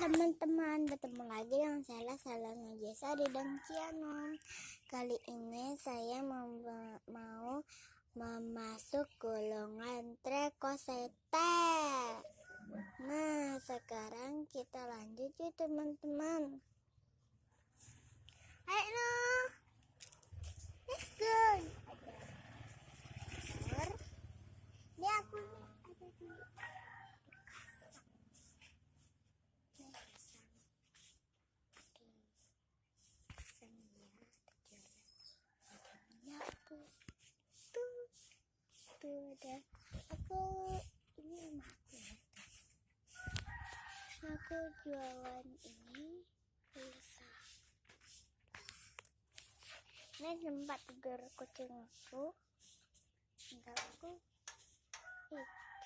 teman-teman, bertemu lagi dengan saya Salana Jesa di Dangciano. Kali ini saya mau masuk golongan Trecosete. Nah, sekarang kita lanjut ya teman-teman. Ayo, let's go. Ini aku ada di udah aku ini rumah aku jualan ini pulsa. Ini tempat tidur kucing aku. Enggak aku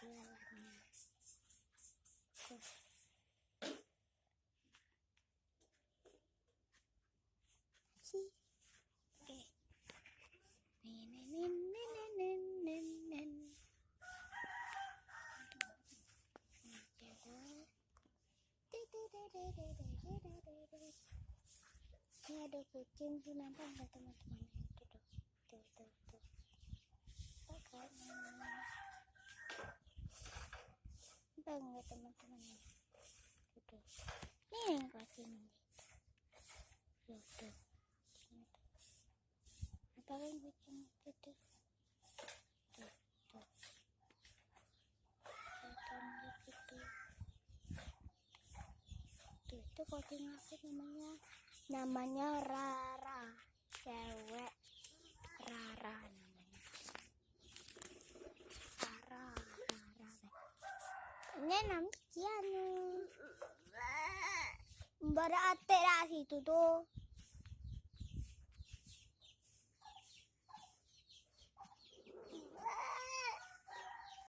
jualannya. Oke. Ini ada kucing tuh, nampak nggak teman-teman? Tuh. Oke. Nampak nggak teman-teman? Tuh. Ini yang kucing ini. Tuh. Apa yang kucing itu? Tuh. Itu kucing aku namanya Rara, cewek Rara namanya. Rara. Ini namanya Ciano. Berarti situ tuh.